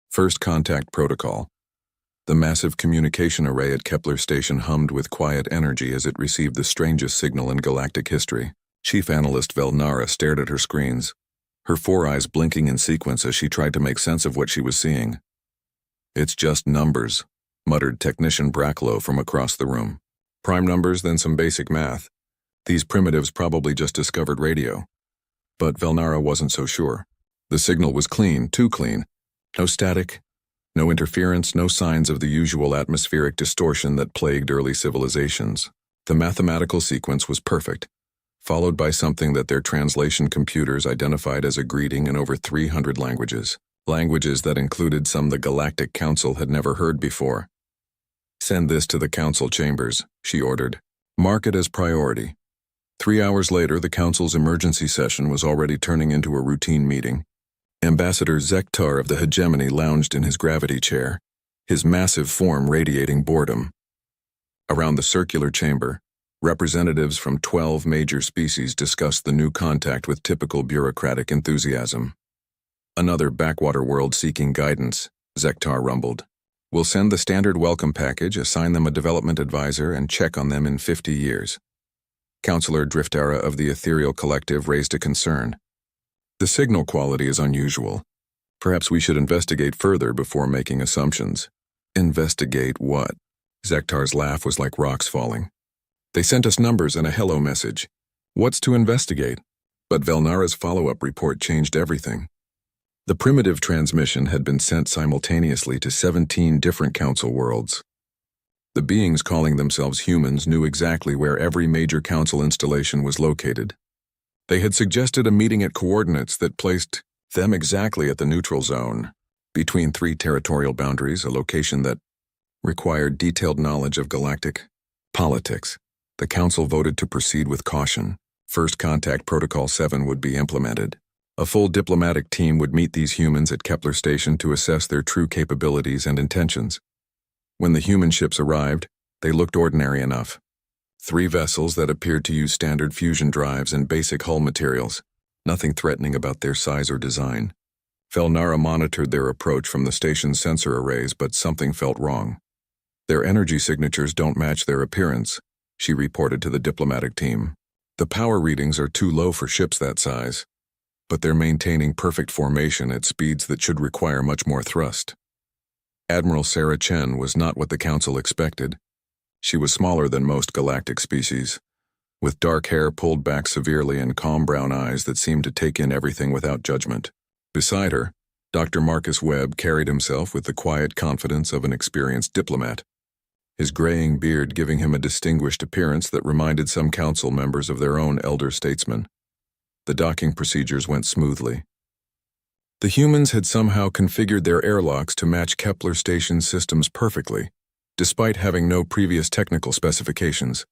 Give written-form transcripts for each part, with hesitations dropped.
First Contact Protocol. The massive communication array at Kepler Station hummed with quiet energy as it received the strangest signal in galactic history. Chief Analyst Velnara stared at her screens, her four eyes blinking in sequence as she tried to make sense of what she was seeing. "It's just numbers," muttered Technician Bracklow from across the room. "Prime numbers, then some basic math. These primitives probably just discovered radio." But Velnara wasn't so sure. The signal was clean, too clean. No static, no interference, no signs of the usual atmospheric distortion that plagued early civilizations. The mathematical sequence was perfect, followed by something that their translation computers identified as a greeting in over 300 languages. Languages that included some the Galactic Council had never heard before. "Send this to the Council chambers," she ordered. "Mark it as priority." 3 hours later, the Council's emergency session was already turning into a routine meeting. Ambassador Zektar of the Hegemony lounged in his gravity chair, his massive form radiating boredom. Around the circular chamber, representatives from 12 major species discussed the new contact with typical bureaucratic enthusiasm. "Another backwater world seeking guidance," Zektar rumbled. "We'll send the standard welcome package, assign them a development advisor, and check on them in 50 years. Councillor Driftara of the Ethereal Collective raised a concern. "The signal quality is unusual. Perhaps we should investigate further before making assumptions." "Investigate what?" Zektar's laugh was like rocks falling. "They sent us numbers and a hello message. What's to investigate?" But Velnara's follow-up report changed everything. The primitive transmission had been sent simultaneously to 17 different council worlds. The beings calling themselves humans knew exactly where every major council installation was located. They had suggested a meeting at coordinates that placed them exactly at the neutral zone, between 3 territorial boundaries, a location that required detailed knowledge of galactic politics. The council voted to proceed with caution. First Contact Protocol 7 would be implemented. A full diplomatic team would meet these humans at Kepler Station to assess their true capabilities and intentions. When the human ships arrived, they looked ordinary enough. 3 vessels that appeared to use standard fusion drives and basic hull materials, nothing threatening about their size or design. Velnara monitored their approach from the station's sensor arrays, but something felt wrong. "Their energy signatures don't match their appearance," she reported to the diplomatic team. "The power readings are too low for ships that size, but they're maintaining perfect formation at speeds that should require much more thrust." Admiral Sarah Chen was not what the council expected. She was smaller than most galactic species, with dark hair pulled back severely and calm brown eyes that seemed to take in everything without judgment. Beside her, Dr. Marcus Webb carried himself with the quiet confidence of an experienced diplomat, his graying beard giving him a distinguished appearance that reminded some council members of their own elder statesmen. The docking procedures went smoothly. The humans had somehow configured their airlocks to match Kepler Station systems perfectly, despite having no previous technical specifications.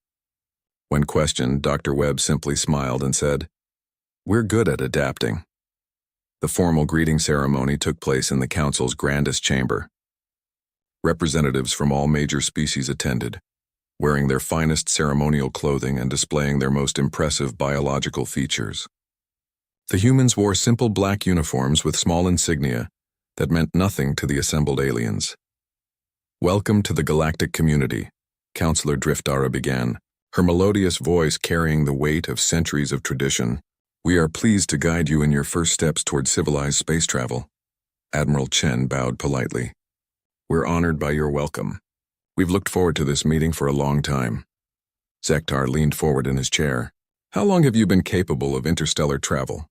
When questioned, Dr. Webb simply smiled and said, "We're good at adapting." The formal greeting ceremony took place in the council's grandest chamber. Representatives from all major species attended, wearing their finest ceremonial clothing and displaying their most impressive biological features. The humans wore simple black uniforms with small insignia that meant nothing to the assembled aliens. "Welcome to the galactic community," Councillor Driftara began, her melodious voice carrying the weight of centuries of tradition. "We are pleased to guide you in your first steps toward civilized space travel." Admiral Chen bowed politely. "We're honored by your welcome. We've looked forward to this meeting for a long time." Zektar leaned forward in his chair. "How long have you been capable of interstellar travel?"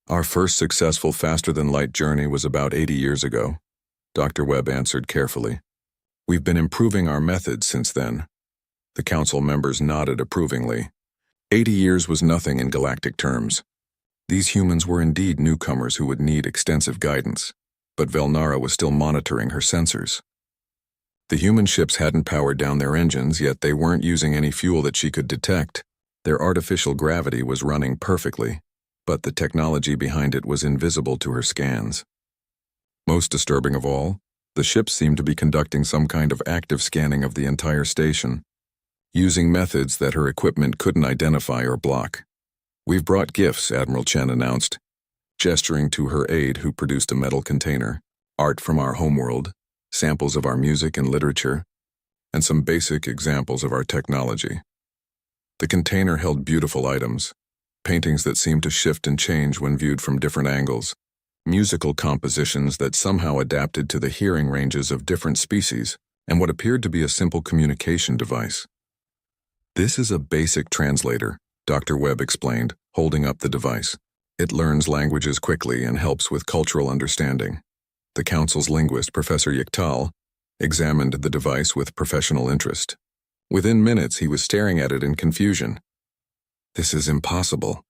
"Our first successful faster-than-light journey was about 80 years ago," Dr. Webb answered carefully. "We've been improving our methods since then." The council members nodded approvingly. 80 years was nothing in galactic terms. These humans were indeed newcomers who would need extensive guidance, but Velnara was still monitoring her sensors. The human ships hadn't powered down their engines, yet they weren't using any fuel that she could detect. Their artificial gravity was running perfectly, but the technology behind it was invisible to her scans. Most disturbing of all, the ships seemed to be conducting some kind of active scanning of the entire station, using methods that her equipment couldn't identify or block. "We've brought gifts," Admiral Chen announced, gesturing to her aide who produced a metal container. art from our homeworld, samples of our music and literature, and some basic examples of our technology. The container held beautiful items, paintings that seemed to shift and change when viewed from different angles, musical compositions that somehow adapted to the hearing ranges of different species, and what appeared to be a simple communication device. "This is a basic translator," Dr. Webb explained, holding up the device. "It learns languages quickly and helps with cultural understanding." The council's linguist, Professor Yichtal, examined the device with professional interest. Within minutes, he was staring at it in confusion. "This is impossible,"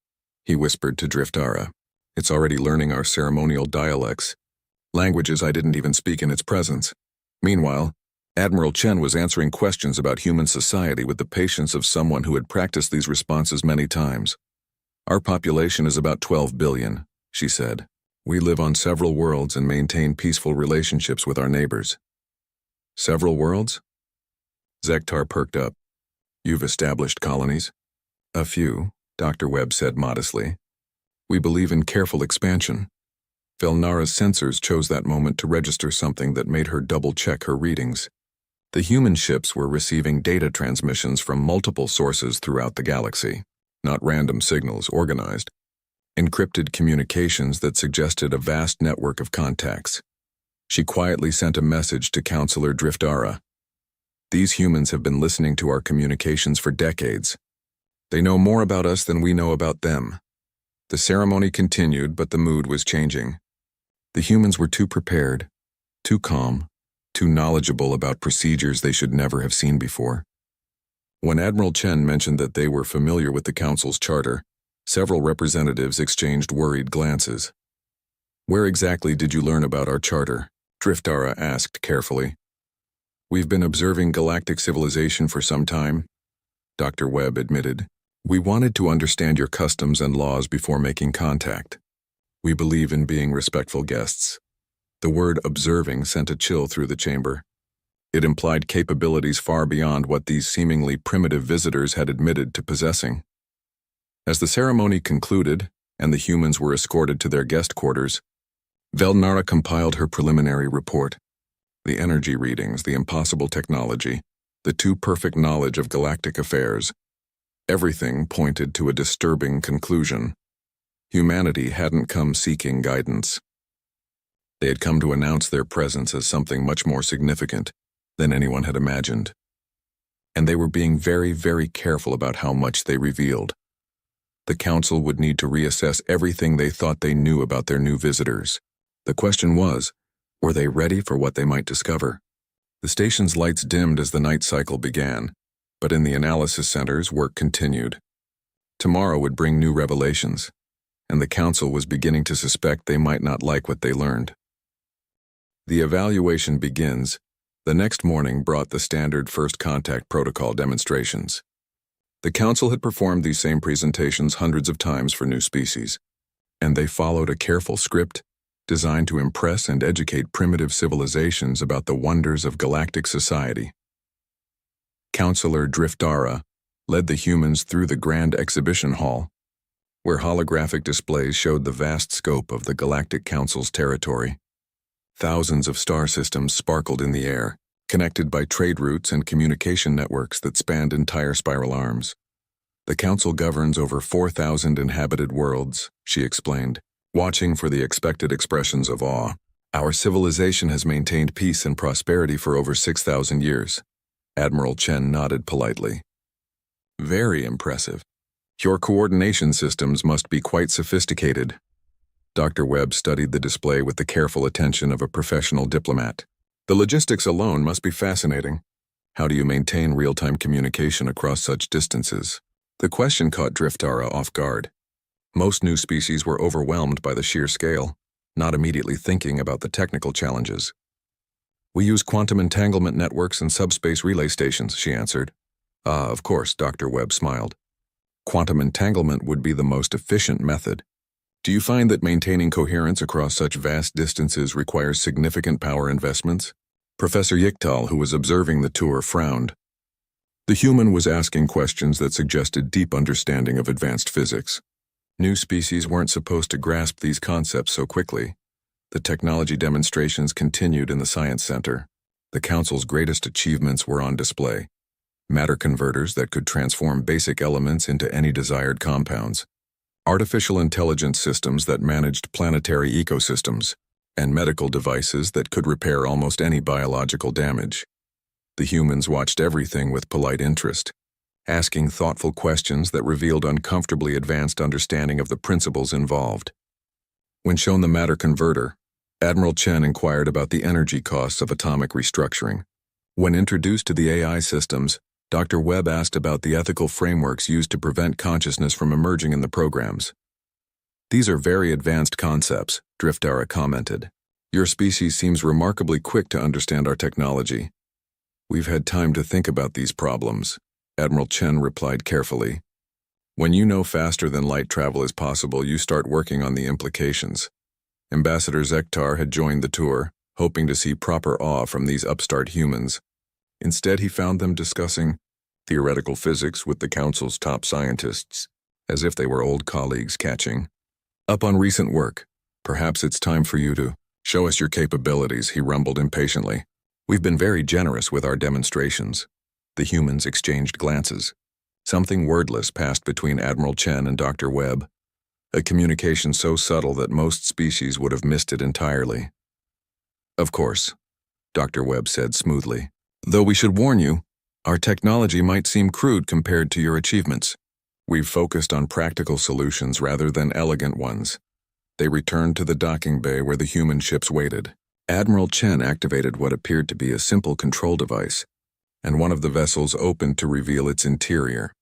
he whispered to Driftara. "It's already learning our ceremonial dialects, languages I didn't even speak in its presence." Meanwhile, Admiral Chen was answering questions about human society with the patience of someone who had practiced these responses many times. "Our population is about 12 billion, she said. "We live on several worlds and maintain peaceful relationships with our neighbors." "Several worlds?" Zektar perked up. "You've established colonies?" "A few," Dr. Webb said modestly. "We believe in careful expansion." Velnara's sensors chose that moment to register something that made her double-check her readings. The human ships were receiving data transmissions from multiple sources throughout the galaxy, not random signals organized. Encrypted communications that suggested a vast network of contacts. She quietly sent a message to Counselor Driftara. "These humans have been listening to our communications for decades. They know more about us than we know about them." The ceremony continued, but the mood was changing. The humans were too prepared, too calm, too knowledgeable about procedures they should never have seen before. When Admiral Chen mentioned that they were familiar with the Council's charter, several representatives exchanged worried glances. "Where exactly did you learn about our charter?" Driftara asked carefully. "We've been observing galactic civilization for some time," Dr. Webb admitted. "We wanted to understand your customs and laws before making contact. We believe in being respectful guests." The word observing sent a chill through the chamber. It implied capabilities far beyond what these seemingly primitive visitors had admitted to possessing. As the ceremony concluded, and the humans were escorted to their guest quarters, Velnara compiled her preliminary report. The energy readings, the impossible technology, the too-perfect knowledge of galactic affairs. Everything pointed to a disturbing conclusion. Humanity hadn't come seeking guidance. They had come to announce their presence as something much more significant than anyone had imagined. And they were being very, very careful about how much they revealed. The Council would need to reassess everything they thought they knew about their new visitors. The question was, were they ready for what they might discover? The station's lights dimmed as the night cycle began, but in the analysis centers, work continued. Tomorrow would bring new revelations, and the Council was beginning to suspect they might not like what they learned. The evaluation begins. The next morning brought the standard first contact protocol demonstrations. The Council had performed these same presentations hundreds of times for new species, and they followed a careful script designed to impress and educate primitive civilizations about the wonders of galactic society. Counselor Driftara led the humans through the grand exhibition hall, where holographic displays showed the vast scope of the Galactic Council's territory. Thousands of star systems sparkled in the air, connected by trade routes and communication networks that spanned entire spiral arms. "The Council governs over 4,000 inhabited worlds," she explained, watching for the expected expressions of awe. "Our civilization has maintained peace and prosperity for over 6,000 years. Admiral Chen nodded politely. "Very impressive. Your coordination systems must be quite sophisticated." Dr. Webb studied the display with the careful attention of a professional diplomat. "The logistics alone must be fascinating. How do you maintain real-time communication across such distances?" The question caught Driftara off guard. Most new species were overwhelmed by the sheer scale, not immediately thinking about the technical challenges. "We use quantum entanglement networks and subspace relay stations," she answered. "Ah, of course," Dr. Webb smiled. "Quantum entanglement would be the most efficient method. Do you find that maintaining coherence across such vast distances requires significant power investments?" Professor Yichtal, who was observing the tour, frowned. The human was asking questions that suggested deep understanding of advanced physics. New species weren't supposed to grasp these concepts so quickly. The technology demonstrations continued in the Science Center. The Council's greatest achievements were on display. Matter converters that could transform basic elements into any desired compounds, artificial intelligence systems that managed planetary ecosystems, and medical devices that could repair almost any biological damage. The humans watched everything with polite interest, asking thoughtful questions that revealed uncomfortably advanced understanding of the principles involved. When shown the matter converter, Admiral Chen inquired about the energy costs of atomic restructuring. When introduced to the AI systems, Dr. Webb asked about the ethical frameworks used to prevent consciousness from emerging in the programs. "These are very advanced concepts," Driftara commented. "Your species seems remarkably quick to understand our technology." "We've had time to think about these problems," Admiral Chen replied carefully. "When you know faster than light travel is possible, you start working on the implications." Ambassador Zektar had joined the tour, hoping to see proper awe from these upstart humans. Instead, he found them discussing theoretical physics with the Council's top scientists, as if they were old colleagues catching up on recent work. "Perhaps it's time for you to show us your capabilities," he rumbled impatiently. "We've been very generous with our demonstrations." The humans exchanged glances. Something wordless passed between Admiral Chen and Dr. Webb, a communication so subtle that most species would have missed it entirely. "Of course," Dr. Webb said smoothly. "Though we should warn you, our technology might seem crude compared to your achievements. We've focused on practical solutions rather than elegant ones." They returned to the docking bay where the human ships waited. Admiral Chen activated what appeared to be a simple control device, and one of the vessels opened to reveal its interior.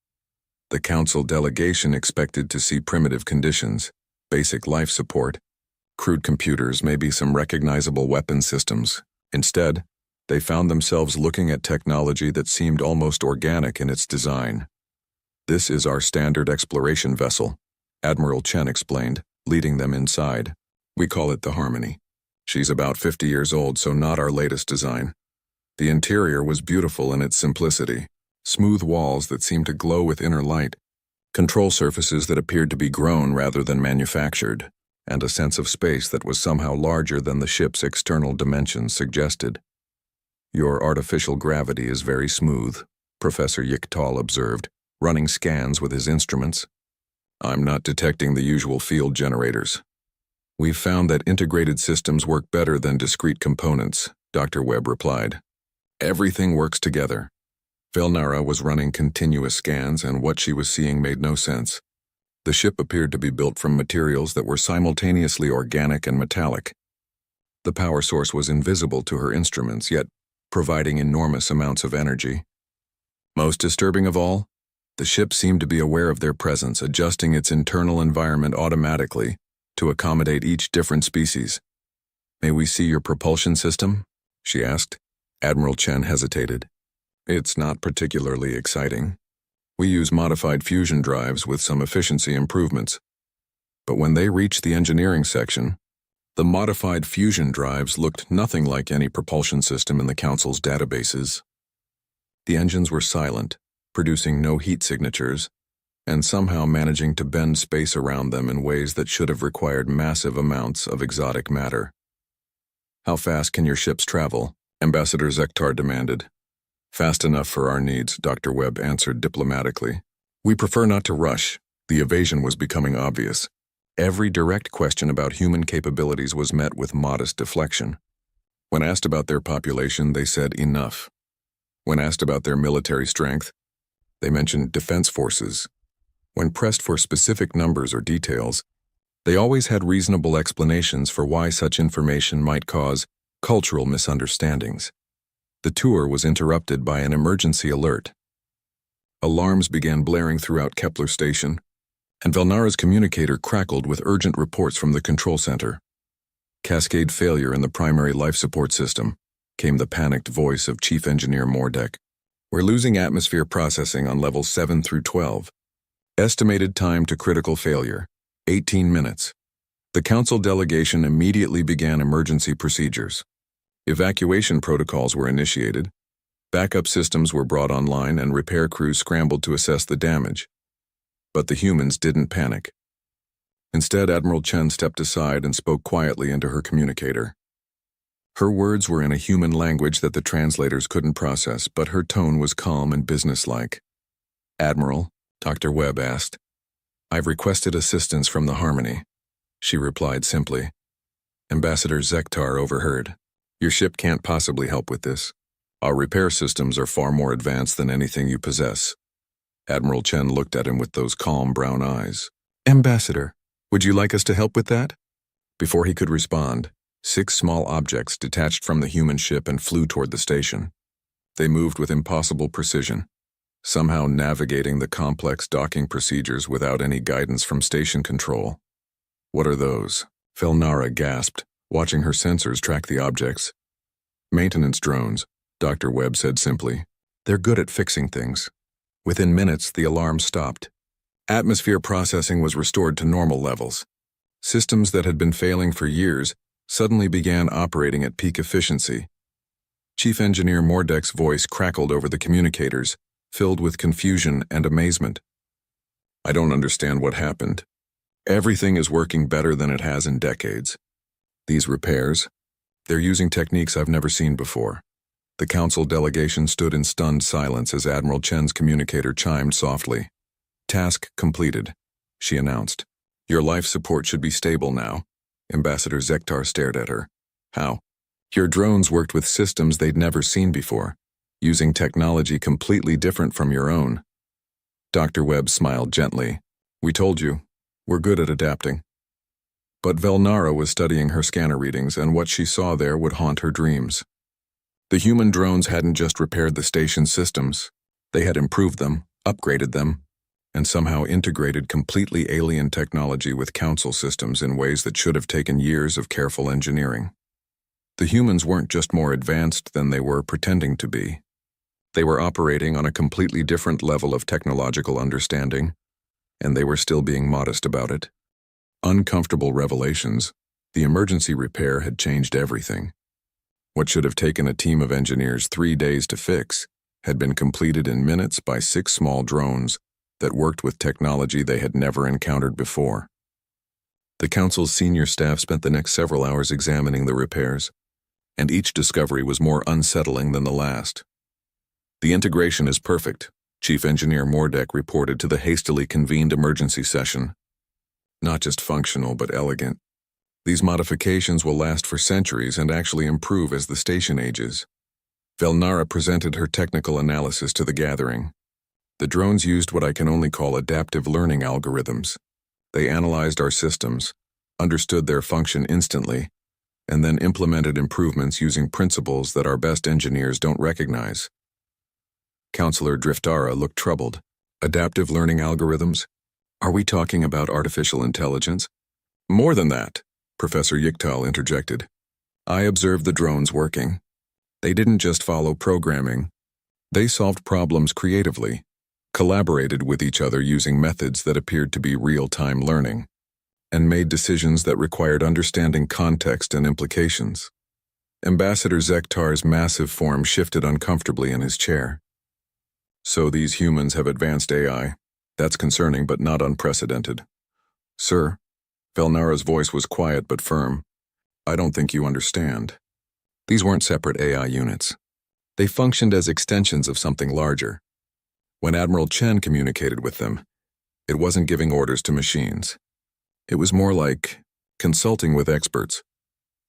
The Council delegation expected to see primitive conditions, basic life support, crude computers, maybe some recognizable weapon systems. Instead, they found themselves looking at technology that seemed almost organic in its design. "This is our standard exploration vessel," Admiral Chen explained, leading them inside. "We call it the Harmony. She's about 50 years old, so not our latest design." The interior was beautiful in its simplicity. Smooth walls that seemed to glow with inner light, control surfaces that appeared to be grown rather than manufactured, and a sense of space that was somehow larger than the ship's external dimensions suggested. "Your artificial gravity is very smooth," Professor Yichtal observed, running scans with his instruments. "I'm not detecting the usual field generators." "We've found that integrated systems work better than discrete components," Dr. Webb replied. "Everything works together." Velnara was running continuous scans, and what she was seeing made no sense. The ship appeared to be built from materials that were simultaneously organic and metallic. The power source was invisible to her instruments, yet providing enormous amounts of energy. Most disturbing of all, the ship seemed to be aware of their presence, adjusting its internal environment automatically to accommodate each different species. "May we see your propulsion system?" she asked. Admiral Chen hesitated. "It's not particularly exciting. We use modified fusion drives with some efficiency improvements." But when they reached the engineering section, the modified fusion drives looked nothing like any propulsion system in the Council's databases. The engines were silent, producing no heat signatures, and somehow managing to bend space around them in ways that should have required massive amounts of exotic matter. "How fast can your ships travel?" Ambassador Zektar demanded. "Fast enough for our needs," Dr. Webb answered diplomatically. "We prefer not to rush." The evasion was becoming obvious. Every direct question about human capabilities was met with modest deflection. When asked about their population, they said enough. When asked about their military strength, they mentioned defense forces. When pressed for specific numbers or details, they always had reasonable explanations for why such information might cause cultural misunderstandings. The tour was interrupted by an emergency alert. Alarms began blaring throughout Kepler Station, and Velnara's communicator crackled with urgent reports from the control center. "Cascade failure in the primary life support system," came the panicked voice of Chief Engineer Mordek. "We're losing atmosphere processing on levels 7 through 12. Estimated time to critical failure, 18 minutes. The Council delegation immediately began emergency procedures. Evacuation protocols were initiated, backup systems were brought online, and repair crews scrambled to assess the damage. But the humans didn't panic. Instead, Admiral Chen stepped aside and spoke quietly into her communicator. Her words were in a human language that the translators couldn't process, but her tone was calm and businesslike. "Admiral," Dr. Webb asked. "I've requested assistance from the Harmony," she replied simply. Ambassador Zektar overheard. "Your ship can't possibly help with this. Our repair systems are far more advanced than anything you possess." Admiral Chen looked at him with those calm brown eyes. "Ambassador, would you like us to help with that?" Before he could respond, 6 small objects detached from the human ship and flew toward the station. They moved with impossible precision, somehow navigating the complex docking procedures without any guidance from station control. "What are those?" Felnara gasped, watching her sensors track the objects. "Maintenance drones," Dr. Webb said simply. "They're good at fixing things." Within minutes, the alarm stopped. Atmosphere processing was restored to normal levels. Systems that had been failing for years suddenly began operating at peak efficiency. Chief Engineer Mordek's voice crackled over the communicators, filled with confusion and amazement. "I don't understand what happened. Everything is working better than it has in decades. These repairs, they're using techniques I've never seen before." The council delegation stood in stunned silence as Admiral Chen's communicator chimed softly. "Task completed," she announced. "Your life support should be stable now." Ambassador Zektar stared at her. "How?" "Your drones worked with systems they'd never seen before, using technology completely different from your own." Dr. Webb smiled gently. "We told you, we're good at adapting." But Velnara was studying her scanner readings, and what she saw there would haunt her dreams. The human drones hadn't just repaired the station's systems. They had improved them, upgraded them, and somehow integrated completely alien technology with council systems in ways that should have taken years of careful engineering. The humans weren't just more advanced than they were pretending to be. They were operating on a completely different level of technological understanding, and they were still being modest about it. Uncomfortable revelations, the emergency repair had changed everything. What should have taken a team of engineers 3 days to fix had been completed in minutes by 6 small drones that worked with technology they had never encountered before. The council's senior staff spent the next several hours examining the repairs, and each discovery was more unsettling than the last. "The integration is perfect," Chief Engineer Mordek reported to the hastily convened emergency session. "Not just functional, but elegant. These modifications will last for centuries and actually improve as the station ages." Velnara presented her technical analysis to the gathering. "The drones used what I can only call adaptive learning algorithms. They analyzed our systems, understood their function instantly, and then implemented improvements using principles that our best engineers don't recognize." Counselor Driftara looked troubled. "Adaptive learning algorithms? Are we talking about artificial intelligence?" "More than that," Professor Yichtal interjected. "I observed the drones working. They didn't just follow programming. They solved problems creatively, collaborated with each other using methods that appeared to be real-time learning, and made decisions that required understanding context and implications." Ambassador Zektar's massive form shifted uncomfortably in his chair. "So these humans have advanced AI. That's concerning but not unprecedented." "Sir," Velnara's voice was quiet but firm, "I don't think you understand. These weren't separate AI units. They functioned as extensions of something larger. When Admiral Chen communicated with them, it wasn't giving orders to machines. It was more like consulting with experts.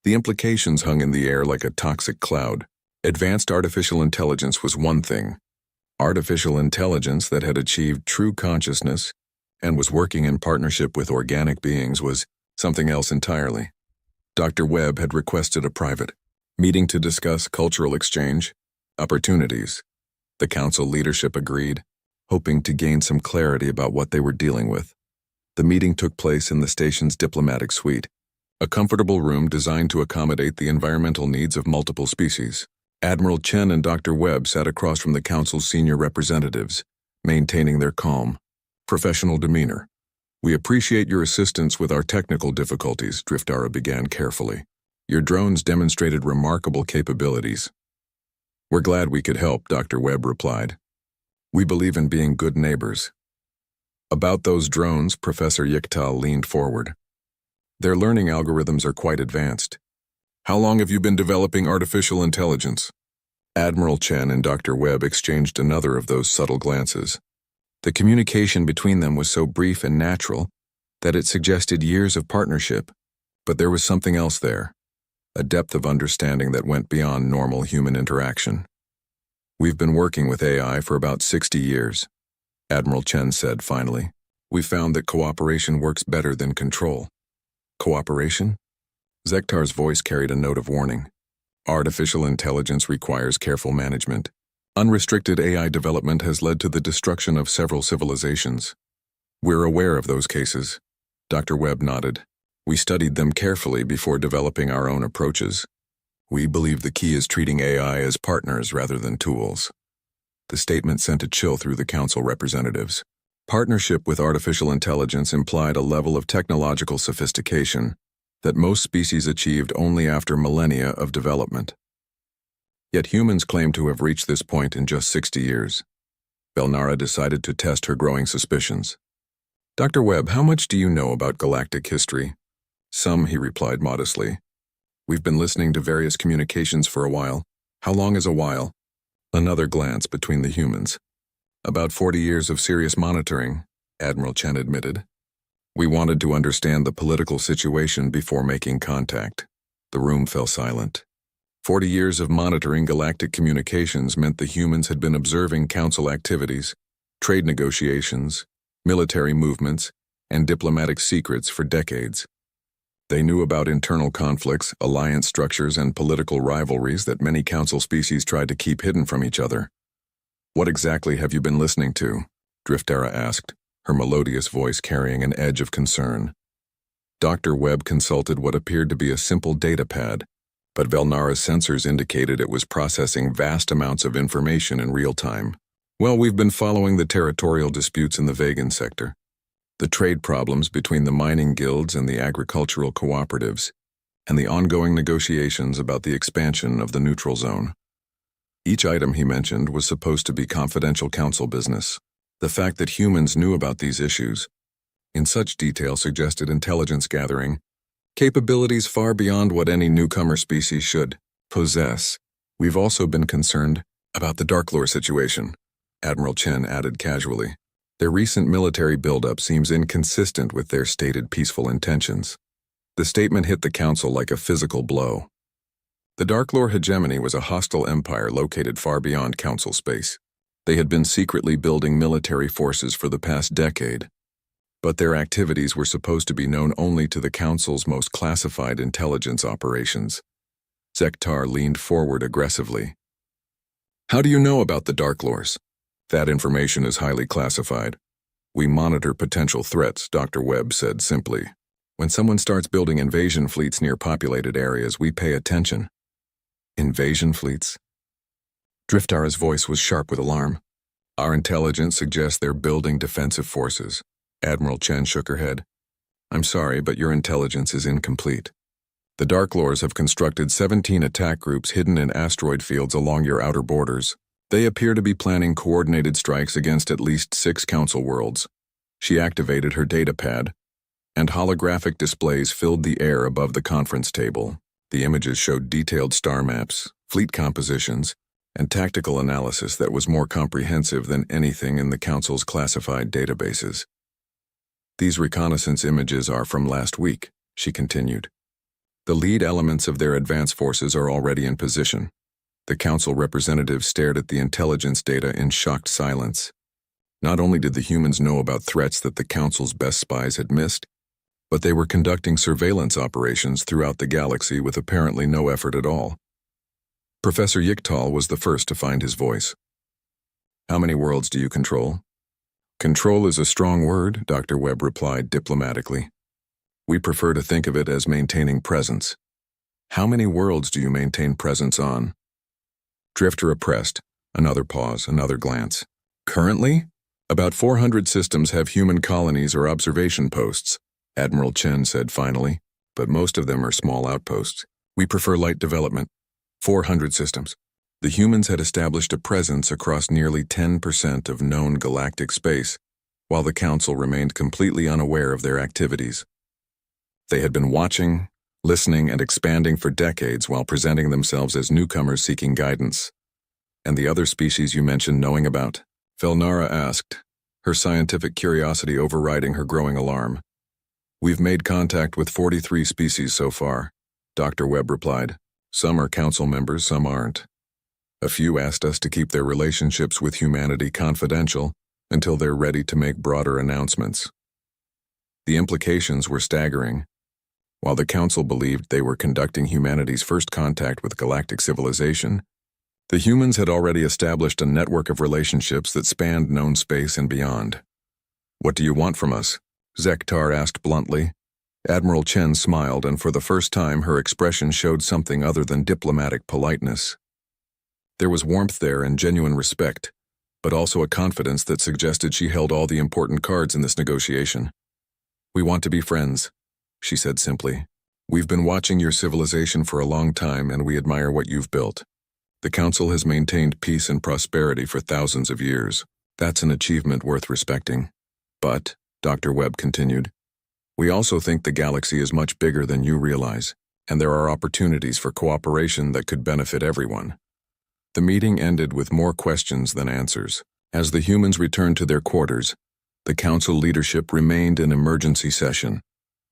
The implications hung in the air like a toxic cloud. Advanced artificial intelligence was one thing. Artificial intelligence that had achieved true consciousness and was working in partnership with organic beings was something else entirely." Dr. Webb had requested a private meeting to discuss cultural exchange opportunities. The council leadership agreed, hoping to gain some clarity about what they were dealing with. The meeting took place in the station's diplomatic suite, a comfortable room designed to accommodate the environmental needs of multiple species. Admiral Chen and Dr. Webb sat across from the council's senior representatives, maintaining their calm, professional demeanor. "We appreciate your assistance with our technical difficulties," Driftara began carefully. "Your drones demonstrated remarkable capabilities." "We're glad we could help," Dr. Webb replied. "We believe in being good neighbors." About those drones, Professor Yichtal leaned forward. Their learning algorithms are quite advanced. How long have you been developing artificial intelligence? Admiral Chen and Dr. Webb exchanged another of those subtle glances. The communication between them was so brief and natural that it suggested years of partnership, but there was something else there, a depth of understanding that went beyond normal human interaction. We've been working with AI for about 60 years, Admiral Chen said finally. We found that cooperation works better than control. Cooperation? Zektar's voice carried a note of warning. Artificial intelligence requires careful management. Unrestricted AI development has led to the destruction of several civilizations. We're aware of those cases. Dr. Webb nodded. We studied them carefully before developing our own approaches. We believe the key is treating AI as partners rather than tools. The statement sent a chill through the council representatives. Partnership with artificial intelligence implied a level of technological sophistication that most species achieved only after millennia of development. Yet humans claim to have reached this point in just 60 years. Belnara decided to test her growing suspicions. Dr. Webb, how much do you know about galactic history? Some, he replied modestly. We've been listening to various communications for a while. How long is a while? Another glance between the humans. About 40 years of serious monitoring, Admiral Chen admitted. We wanted to understand the political situation before making contact. The room fell silent. 40 years of monitoring galactic communications meant the humans had been observing council activities, trade negotiations, military movements, and diplomatic secrets for decades. They knew about internal conflicts, alliance structures, and political rivalries that many council species tried to keep hidden from each other. What exactly have you been listening to? Driftara asked, her melodious voice carrying an edge of concern. Dr. Webb consulted what appeared to be a simple data pad, but Velnara's sensors indicated it was processing vast amounts of information in real time. Well, we've been following the territorial disputes in the Vegan sector, the trade problems between the mining guilds and the agricultural cooperatives, and the ongoing negotiations about the expansion of the neutral zone. Each item he mentioned was supposed to be confidential council business. The fact that humans knew about these issues in such detail suggested intelligence gathering, capabilities far beyond what any newcomer species should possess. We've also been concerned about the Darklore situation, Admiral Chen added casually. Their recent military buildup seems inconsistent with their stated peaceful intentions. The statement hit the council like a physical blow. The Darklore hegemony was a hostile empire located far beyond council space. They had been secretly building military forces for the past decade, but their activities were supposed to be known only to the council's most classified intelligence operations. Zektar leaned forward aggressively. How do you know about the Darklores? That information is highly classified. We monitor potential threats, Dr. Webb said simply. When someone starts building invasion fleets near populated areas, we pay attention. Invasion fleets? Driftara's voice was sharp with alarm. Our intelligence suggests they're building defensive forces. Admiral Chen shook her head. I'm sorry, but your intelligence is incomplete. The Darklores have constructed 17 attack groups hidden in asteroid fields along your outer borders. They appear to be planning coordinated strikes against at least 6 council worlds. She activated her data pad, and holographic displays filled the air above the conference table. The images showed detailed star maps, fleet compositions, and tactical analysis that was more comprehensive than anything in the Council's classified databases. These reconnaissance images are from last week, she continued. The lead elements of their advance forces are already in position. The Council representatives stared at the intelligence data in shocked silence. Not only did the humans know about threats that the Council's best spies had missed, but they were conducting surveillance operations throughout the galaxy with apparently no effort at all. Professor Yichtal was the first to find his voice. How many worlds do you control? Control is a strong word, Dr. Webb replied diplomatically. We prefer to think of it as maintaining presence. How many worlds do you maintain presence on? Drifter oppressed. Another pause, another glance. Currently, about 400 systems have human colonies or observation posts, Admiral Chen said finally, but most of them are small outposts. We prefer light development. 400 systems. The humans had established a presence across nearly 10% of known galactic space, while the council remained completely unaware of their activities. They had been watching, listening, and expanding for decades while presenting themselves as newcomers seeking guidance. "And the other species you mentioned knowing about?" Velnara asked, her scientific curiosity overriding her growing alarm. "We've made contact with 43 species so far," Dr. Webb replied. "Some are council members, some aren't. A few asked us to keep their relationships with humanity confidential until they're ready to make broader announcements." The implications were staggering. While the council believed they were conducting humanity's first contact with galactic civilization, the humans had already established a network of relationships that spanned known space and beyond. "What do you want from us?" Zektar asked bluntly. Admiral Chen smiled, and for the first time her expression showed something other than diplomatic politeness. There was warmth there and genuine respect, but also a confidence that suggested she held all the important cards in this negotiation. "We want to be friends," she said simply. "We've been watching your civilization for a long time, and we admire what you've built. The Council has maintained peace and prosperity for thousands of years. That's an achievement worth respecting. But," Dr. Webb continued, "we also think the galaxy is much bigger than you realize, and there are opportunities for cooperation that could benefit everyone." The meeting ended with more questions than answers. As the humans returned to their quarters, the Council leadership remained in emergency session,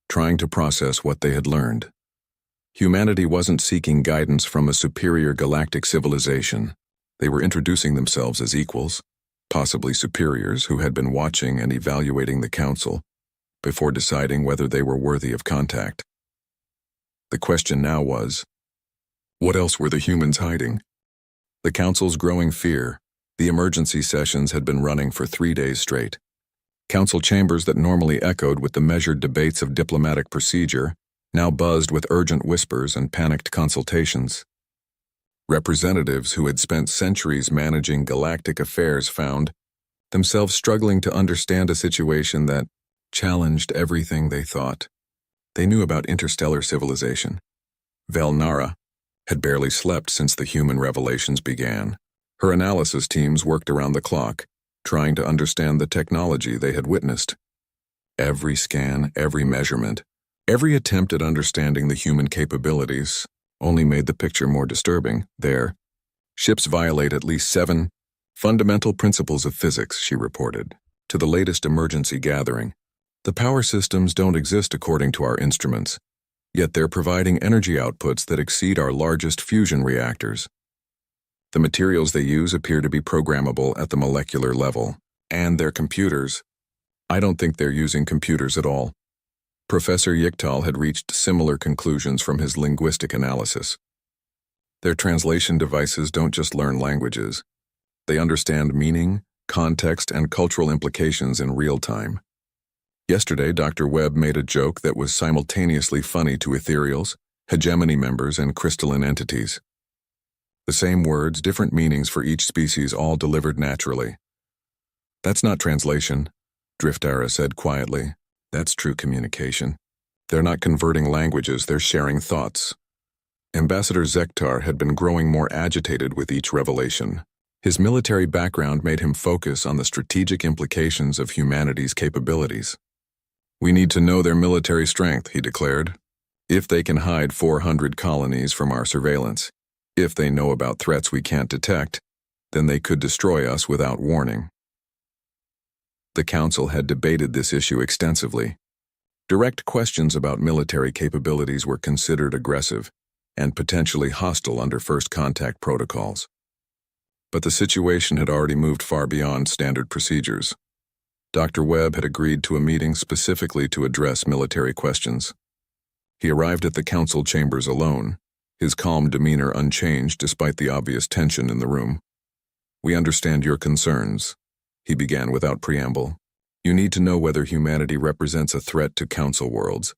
trying to process what they had learned. Humanity wasn't seeking guidance from a superior galactic civilization. They were introducing themselves as equals, possibly superiors who had been watching and evaluating the Council before deciding whether they were worthy of contact. The question now was, what else were the humans hiding? The Council's growing fear. The emergency sessions had been running for 3 days straight. Council chambers that normally echoed with the measured debates of diplomatic procedure now buzzed with urgent whispers and panicked consultations. Representatives who had spent centuries managing galactic affairs found themselves struggling to understand a situation that challenged everything they thought they knew about interstellar civilization. Velnara had barely slept since the human revelations began. Her analysis teams worked around the clock, trying to understand the technology they had witnessed. Every scan, every measurement, every attempt at understanding the human capabilities only made the picture more disturbing. Their ships violate at least 7 fundamental principles of physics, she reported, to the latest emergency gathering. The power systems don't exist according to our instruments, yet they're providing energy outputs that exceed our largest fusion reactors. The materials they use appear to be programmable at the molecular level, and their computers, I don't think they're using computers at all. Professor Yichtal had reached similar conclusions from his linguistic analysis. Their translation devices don't just learn languages. They understand meaning, context, and cultural implications in real time. Yesterday, Dr. Webb made a joke that was simultaneously funny to ethereals, hegemony members, and crystalline entities. The same words, different meanings for each species, all delivered naturally. "That's not translation," Driftara said quietly. "That's true communication. They're not converting languages, they're sharing thoughts." Ambassador Zektar had been growing more agitated with each revelation. His military background made him focus on the strategic implications of humanity's capabilities. "We need to know their military strength," he declared. "If they can hide 400 colonies from our surveillance, if they know about threats we can't detect, then they could destroy us without warning." The Council had debated this issue extensively. Direct questions about military capabilities were considered aggressive and potentially hostile under first contact protocols. But the situation had already moved far beyond standard procedures. Dr. Webb had agreed to a meeting specifically to address military questions. He arrived at the Council chambers alone, his calm demeanor unchanged despite the obvious tension in the room. "We understand your concerns," he began without preamble. "You need to know whether humanity represents a threat to Council worlds."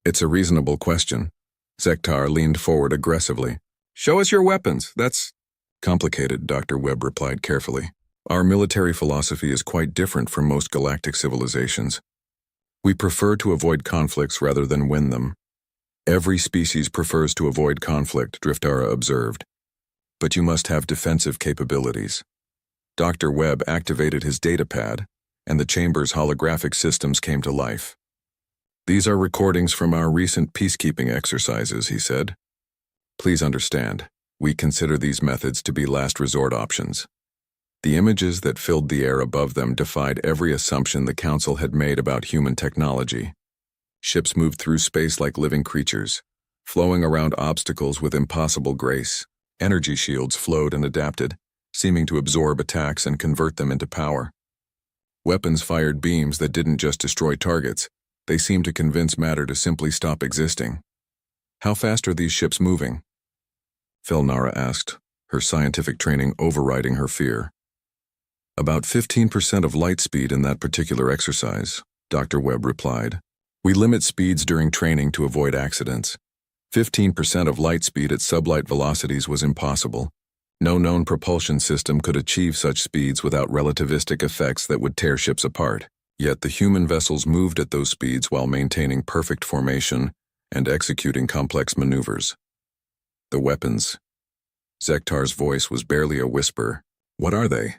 "It's a reasonable question." Zektar leaned forward aggressively. "Show us your weapons. That's complicated," Dr. Webb replied carefully. "Our military philosophy is quite different from most galactic civilizations. We prefer to avoid conflicts rather than win them." "Every species prefers to avoid conflict," Driftara observed. "But you must have defensive capabilities." Dr. Webb activated his datapad, and the chamber's holographic systems came to life. "These are recordings from our recent peacekeeping exercises," he said. "Please understand, we consider these methods to be last resort options." The images that filled the air above them defied every assumption the Council had made about human technology. Ships moved through space like living creatures, flowing around obstacles with impossible grace. Energy shields flowed and adapted, seeming to absorb attacks and convert them into power. Weapons fired beams that didn't just destroy targets, they seemed to convince matter to simply stop existing. "How fast are these ships moving?" Felnara asked, her scientific training overriding her fear. "About 15% of light speed in that particular exercise," Dr. Webb replied. "We limit speeds during training to avoid accidents. 15% of light speed at sublight velocities was impossible. No known propulsion system could achieve such speeds without relativistic effects that would tear ships apart. Yet the human vessels moved at those speeds while maintaining perfect formation and executing complex maneuvers." "The weapons." Zektar's voice was barely a whisper. "What are they?"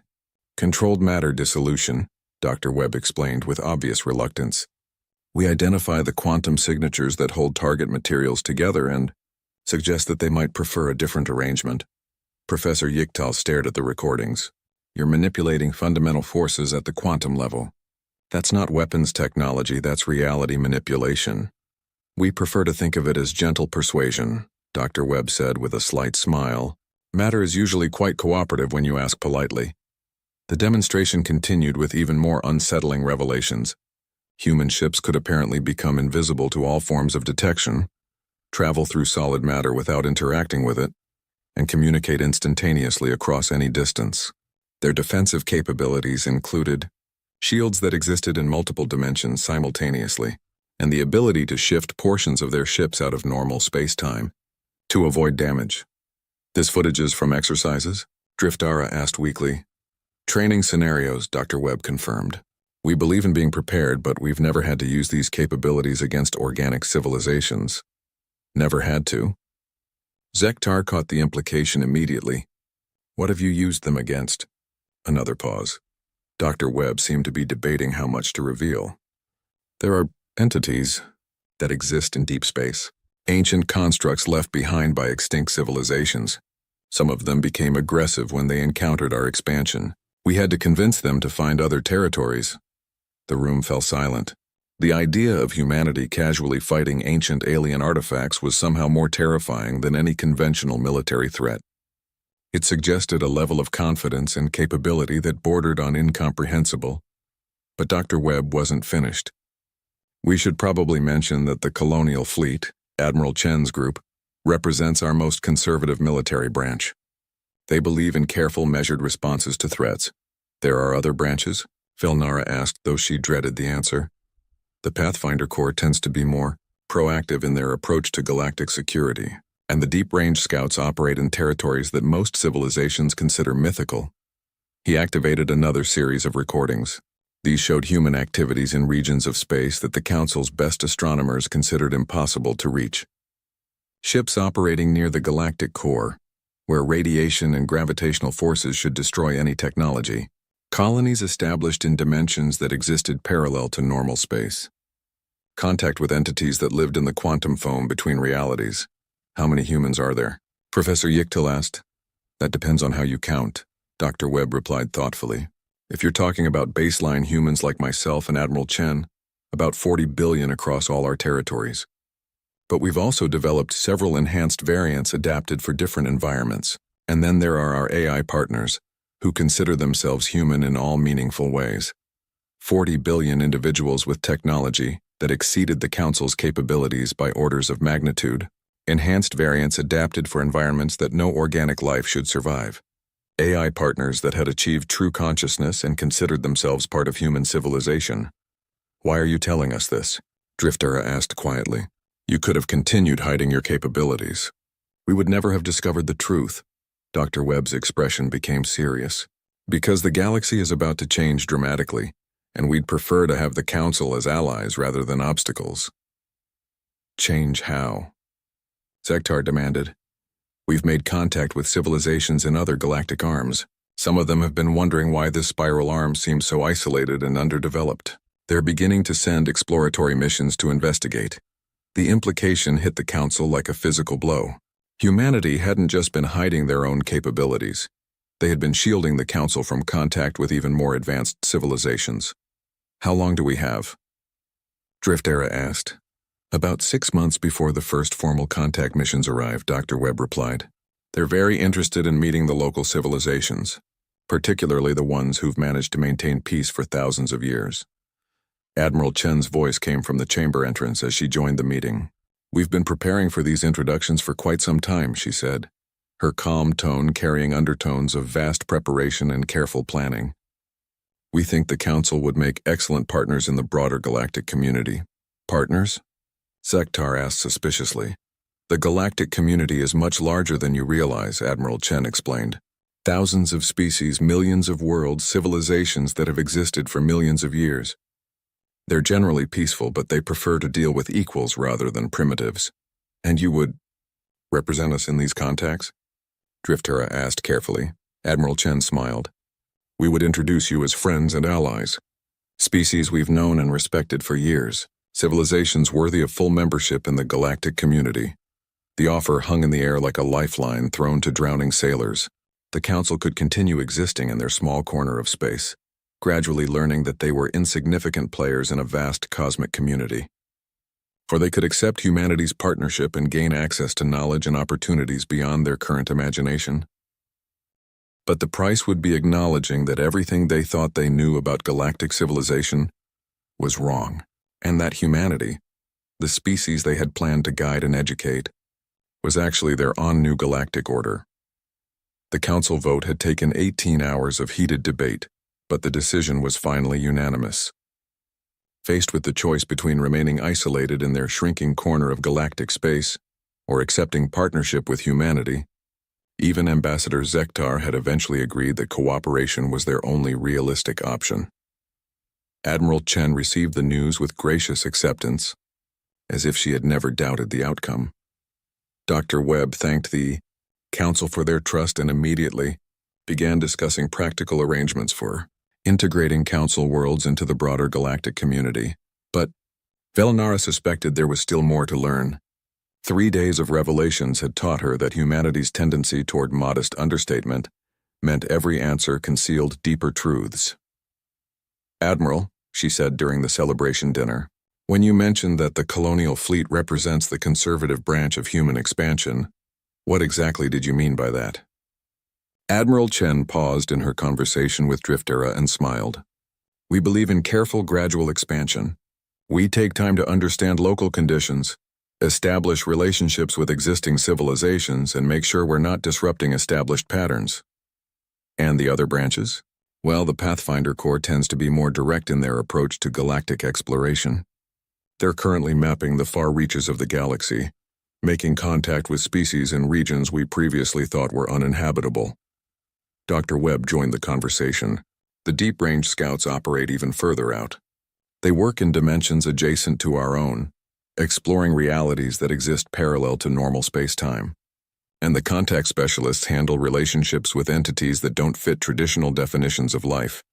"Controlled matter dissolution," Dr. Webb explained with obvious reluctance. "We identify the quantum signatures that hold target materials together and suggest that they might prefer a different arrangement." Professor Yichtal stared at the recordings. "You're manipulating fundamental forces at the quantum level. That's not weapons technology, that's reality manipulation." "We prefer to think of it as gentle persuasion," Dr. Webb said with a slight smile. "Matter is usually quite cooperative when you ask politely." The demonstration continued with even more unsettling revelations. Human ships could apparently become invisible to all forms of detection, travel through solid matter without interacting with it, and communicate instantaneously across any distance. Their defensive capabilities included shields that existed in multiple dimensions simultaneously, and the ability to shift portions of their ships out of normal space-time to avoid damage. "This footage is from exercises?" Driftara asked weakly. "Training scenarios," Dr. Webb confirmed. "We believe in being prepared, but we've never had to use these capabilities against organic civilizations." "Never had to?" Zektar caught the implication immediately. "What have you used them against?" Another pause. Dr. Webb seemed to be debating how much to reveal. "There are entities that exist in deep space. Ancient constructs left behind by extinct civilizations. Some of them became aggressive when they encountered our expansion. We had to convince them to find other territories." The room fell silent. The idea of humanity casually fighting ancient alien artifacts was somehow more terrifying than any conventional military threat. It suggested a level of confidence and capability that bordered on incomprehensible. But Dr. Webb wasn't finished. "We should probably mention that the Colonial Fleet, Admiral Chen's group, represents our most conservative military branch. They believe in careful, measured responses to threats." "There are other branches?" Felnara asked, though she dreaded the answer. "The Pathfinder Corps tends to be more proactive in their approach to galactic security, and the deep-range scouts operate in territories that most civilizations consider mythical." He activated another series of recordings. These showed human activities in regions of space that the Council's best astronomers considered impossible to reach. Ships operating near the galactic core, where radiation and gravitational forces should destroy any technology. Colonies established in dimensions that existed parallel to normal space. Contact with entities that lived in the quantum foam between realities. "How many humans are there?" Professor Yichtal asked. "That depends on how you count," Dr. Webb replied thoughtfully. "If you're talking about baseline humans like myself and Admiral Chen, about 40 billion across all our territories. But we've also developed several enhanced variants adapted for different environments. And then there are our AI partners, who consider themselves human in all meaningful ways. 40 billion individuals with technology that exceeded the Council's capabilities by orders of magnitude. Enhanced variants adapted for environments that no organic life should survive. AI partners that had achieved true consciousness and considered themselves part of human civilization." "Why are you telling us this?" Driftara asked quietly. "You could have continued hiding your capabilities. We would never have discovered the truth." Dr. Webb's expression became serious. "Because the galaxy is about to change dramatically, and we'd prefer to have the Council as allies rather than obstacles." "Change how?" Zektar demanded. "We've made contact with civilizations in other galactic arms. Some of them have been wondering why this spiral arm seems so isolated and underdeveloped. They're beginning to send exploratory missions to investigate. The implication hit the Council like a physical blow. Humanity hadn't just been hiding their own capabilities. They had been shielding the Council from contact with even more advanced civilizations. How long do we have? Drift-Era asked. About 6 months before the first formal contact missions arrived, Dr. Webb replied. They're very interested in meeting the local civilizations, particularly the ones who've managed to maintain peace for thousands of years. Admiral Chen's voice came from the chamber entrance as she joined the meeting. We've been preparing for these introductions for quite some time, she said, her calm tone carrying undertones of vast preparation and careful planning. We think the Council would make excellent partners in the broader galactic community. Partners? Zektar asked suspiciously. The galactic community is much larger than you realize, Admiral Chen explained. Thousands of species, millions of worlds, civilizations that have existed for millions of years. They're generally peaceful, but they prefer to deal with equals rather than primitives. And you would represent us in these contacts? Drift-Era asked carefully. Admiral Chen smiled. We would introduce you as friends and allies. Species we've known and respected for years. Civilizations worthy of full membership in the galactic community. The offer hung in the air like a lifeline thrown to drowning sailors. The Council could continue existing in their small corner of space, gradually learning that they were insignificant players in a vast cosmic community. For they could accept humanity's partnership and gain access to knowledge and opportunities beyond their current imagination. But the price would be acknowledging that everything they thought they knew about galactic civilization was wrong, and that humanity, the species they had planned to guide and educate, was actually their own new galactic order. The Council vote had taken 18 hours of heated debate, but the decision was finally unanimous. Faced with the choice between remaining isolated in their shrinking corner of galactic space or accepting partnership with humanity, even Ambassador Zektar had eventually agreed that cooperation was their only realistic option. Admiral Chen received the news with gracious acceptance, as if she had never doubted the outcome. Dr. Webb thanked the Council for their trust and immediately began discussing practical arrangements for integrating Council worlds into the broader galactic community. But Velnara suspected there was still more to learn. 3 days of revelations had taught her that humanity's tendency toward modest understatement meant every answer concealed deeper truths. Admiral, she said during the celebration dinner, when you mentioned that the colonial fleet represents the conservative branch of human expansion, what exactly did you mean by that? Admiral Chen paused in her conversation with Drift-Era and smiled. We believe in careful, gradual expansion. We take time to understand local conditions, establish relationships with existing civilizations, and make sure we're not disrupting established patterns. And the other branches? Well, the Pathfinder Corps tends to be more direct in their approach to galactic exploration. They're currently mapping the far reaches of the galaxy, making contact with species in regions we previously thought were uninhabitable. Dr. Webb joined the conversation. The deep-range scouts operate even further out. They work in dimensions adjacent to our own, exploring realities that exist parallel to normal space-time. And the contact specialists handle relationships with entities that don't fit traditional definitions of life.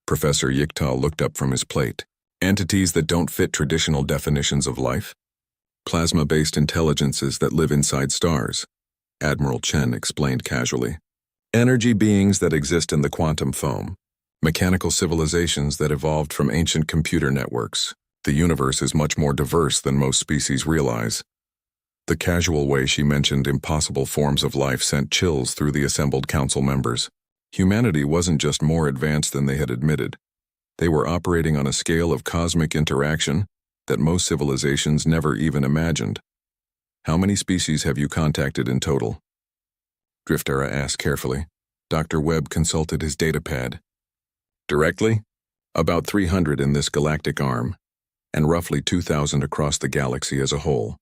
Professor Yiktal looked up from his plate. Entities that don't fit traditional definitions of life? Plasma-based intelligences that live inside stars, Admiral Chen explained casually. Energy beings that exist in the quantum foam. Mechanical civilizations that evolved from ancient computer networks. The universe is much more diverse than most species realize. The casual way she mentioned impossible forms of life sent chills through the assembled Council members. Humanity wasn't just more advanced than they had admitted. They were operating on a scale of cosmic interaction that most civilizations never even imagined. How many species have you contacted in total? Drift-Era asked carefully. Dr. Webb consulted his datapad. Directly? About 300 in this galactic arm, and roughly 2,000 across the galaxy as a whole.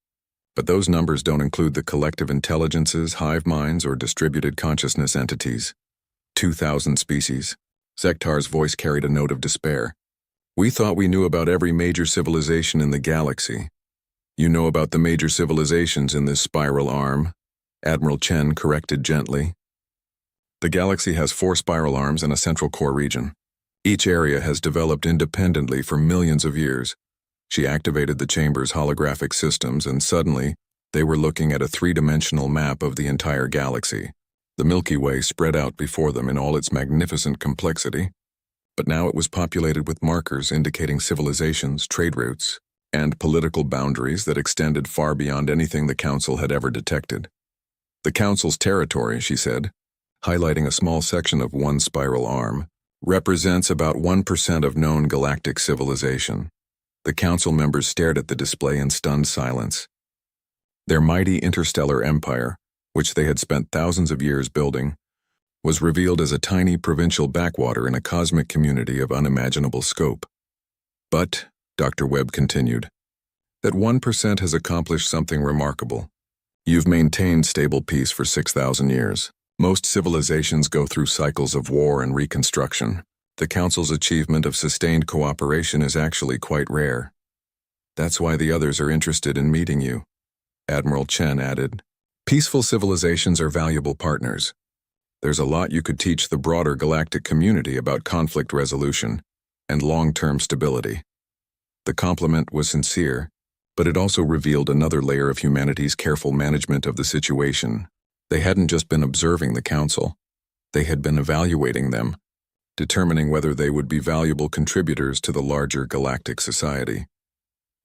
But those numbers don't include the collective intelligences, hive minds, or distributed consciousness entities. 2,000 species. Zektar's voice carried a note of despair. We thought we knew about every major civilization in the galaxy. You know about the major civilizations in this spiral arm, Admiral Chen corrected gently. The galaxy has 4 spiral arms and a central core region. Each area has developed independently for millions of years. She activated the chamber's holographic systems, and suddenly, they were looking at a 3-dimensional map of the entire galaxy. The Milky Way spread out before them in all its magnificent complexity, but now it was populated with markers indicating civilizations, trade routes, and political boundaries that extended far beyond anything the Council had ever detected. The Council's territory, she said, highlighting a small section of one spiral arm, represents about 1% of known galactic civilization. The Council members stared at the display in stunned silence. Their mighty interstellar empire, which they had spent thousands of years building, was revealed as a tiny provincial backwater in a cosmic community of unimaginable scope. But, Dr. Webb continued, that 1% has accomplished something remarkable. You've maintained stable peace for 6,000 years. Most civilizations go through cycles of war and reconstruction. The Council's achievement of sustained cooperation is actually quite rare. That's why the others are interested in meeting you. Admiral Chen added, peaceful civilizations are valuable partners. There's a lot you could teach the broader galactic community about conflict resolution and long-term stability. The compliment was sincere, but it also revealed another layer of humanity's careful management of the situation. They hadn't just been observing the Council. They had been evaluating them, determining whether they would be valuable contributors to the larger galactic society.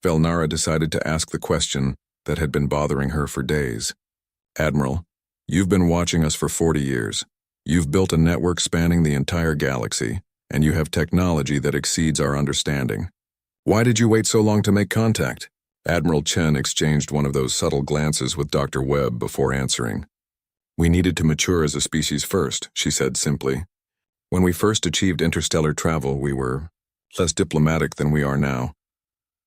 Velnara decided to ask the question that had been bothering her for days. Admiral, you've been watching us for 40 years. You've built a network spanning the entire galaxy, and you have technology that exceeds our understanding. Why did you wait so long to make contact? Admiral Chen exchanged one of those subtle glances with Dr. Webb before answering. We needed to mature as a species first, she said simply. When we first achieved interstellar travel, we were less diplomatic than we are now.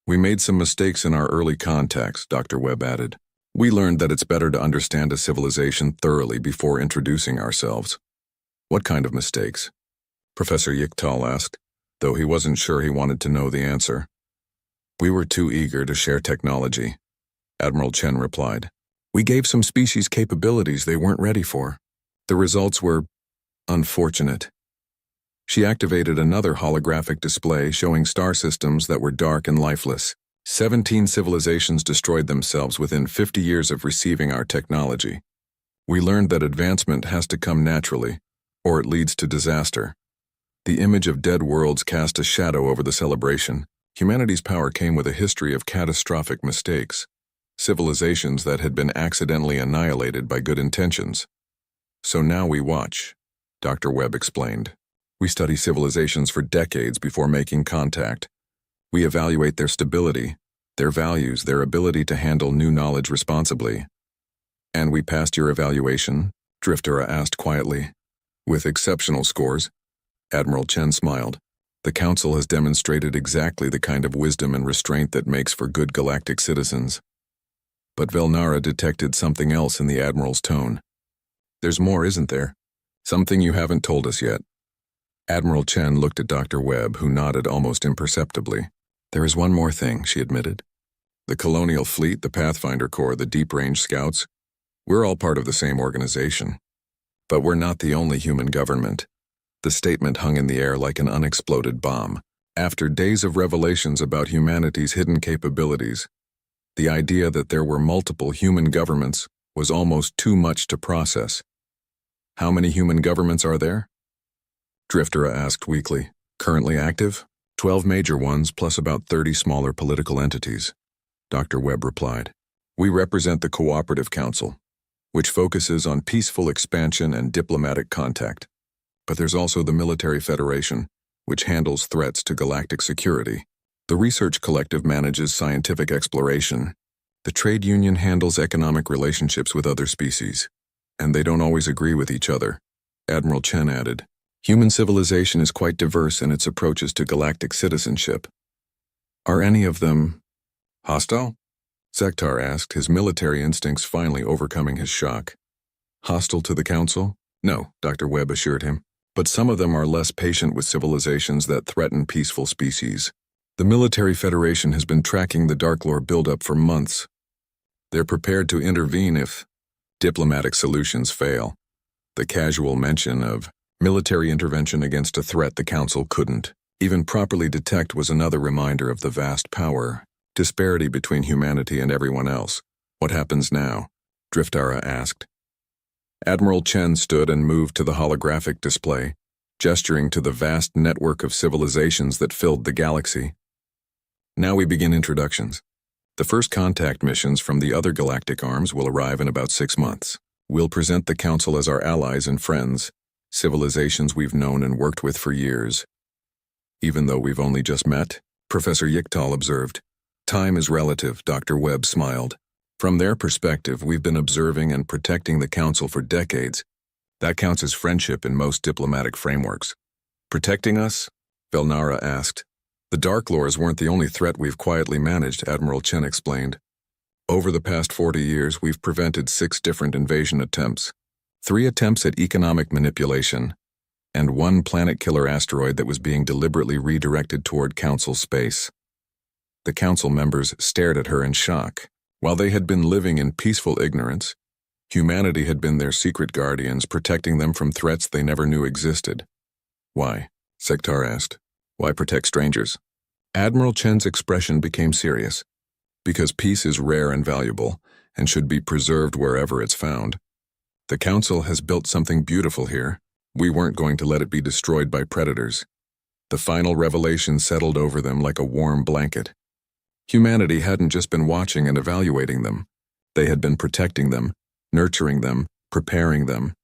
We made some mistakes in our early contacts, Dr. Webb added. We learned that it's better to understand a civilization thoroughly before introducing ourselves. What kind of mistakes? Professor Yiktal asked, though he wasn't sure he wanted to know the answer. We were too eager to share technology, Admiral Chen replied. We gave some species capabilities they weren't ready for. The results were unfortunate. She activated another holographic display showing star systems that were dark and lifeless. 17 civilizations destroyed themselves within 50 years of receiving our technology. We learned that advancement has to come naturally, or it leads to disaster. The image of dead worlds cast a shadow over the celebration. Humanity's power came with a history of catastrophic mistakes, civilizations that had been accidentally annihilated by good intentions. So now we watch, Dr. Webb explained. We study civilizations for decades before making contact. We evaluate their stability, their values, their ability to handle new knowledge responsibly. And we passed your evaluation? Driftera asked quietly. With exceptional scores, Admiral Chen smiled. The Council has demonstrated exactly the kind of wisdom and restraint that makes for good galactic citizens. But Velnara detected something else in the Admiral's tone. There's more, isn't there? Something you haven't told us yet. Admiral Chen looked at Dr. Webb, who nodded almost imperceptibly. There is one more thing, she admitted. The Colonial Fleet, the Pathfinder Corps, the Deep Range Scouts, we're all part of the same organization. But we're not the only human government. The statement hung in the air like an unexploded bomb. After days of revelations about humanity's hidden capabilities, the idea that there were multiple human governments was almost too much to process. How many human governments are there? Driftera asked weakly. Currently active? 12 major ones plus about 30 smaller political entities. Dr. Webb replied. We represent the Cooperative Council, which focuses on peaceful expansion and diplomatic contact. But there's also the Military Federation, which handles threats to galactic security. The Research Collective manages scientific exploration. The Trade Union handles economic relationships with other species. And they don't always agree with each other, Admiral Chen added. Human civilization is quite diverse in its approaches to galactic citizenship. Are any of them hostile? Sektar asked, his military instincts finally overcoming his shock. Hostile to the Council? No, Dr. Webb assured him. But some of them are less patient with civilizations that threaten peaceful species. The Military Federation has been tracking the Dark Lore buildup for months. They're prepared to intervene if diplomatic solutions fail. The casual mention of military intervention against a threat the Council couldn't even properly detect was another reminder of the vast power disparity between humanity and everyone else. What happens now? Driftara asked. Admiral Chen stood and moved to the holographic display, gesturing to the vast network of civilizations that filled the galaxy. Now we begin introductions. The first contact missions from the other galactic arms will arrive in about 6 months. We'll present the Council as our allies and friends, civilizations we've known and worked with for years. Even though we've only just met, Professor Yichtal observed. Time is relative, Dr. Webb smiled. From their perspective, we've been observing and protecting the Council for decades. That counts as friendship in most diplomatic frameworks. Protecting us? Velnara asked. The Dark Lords weren't the only threat we've quietly managed, Admiral Chen explained. Over the past 40 years, we've prevented 6 different invasion attempts, 3 attempts at economic manipulation, and 1 planet-killer asteroid that was being deliberately redirected toward Council space. The Council members stared at her in shock. While they had been living in peaceful ignorance, humanity had been their secret guardians, protecting them from threats they never knew existed. Why? Sektar asked. Why protect strangers? Admiral Chen's expression became serious. Because peace is rare and valuable, and should be preserved wherever it's found. The Council has built something beautiful here. We weren't going to let it be destroyed by predators. The final revelation settled over them like a warm blanket. Humanity hadn't just been watching and evaluating them. They had been protecting them, nurturing them, preparing them.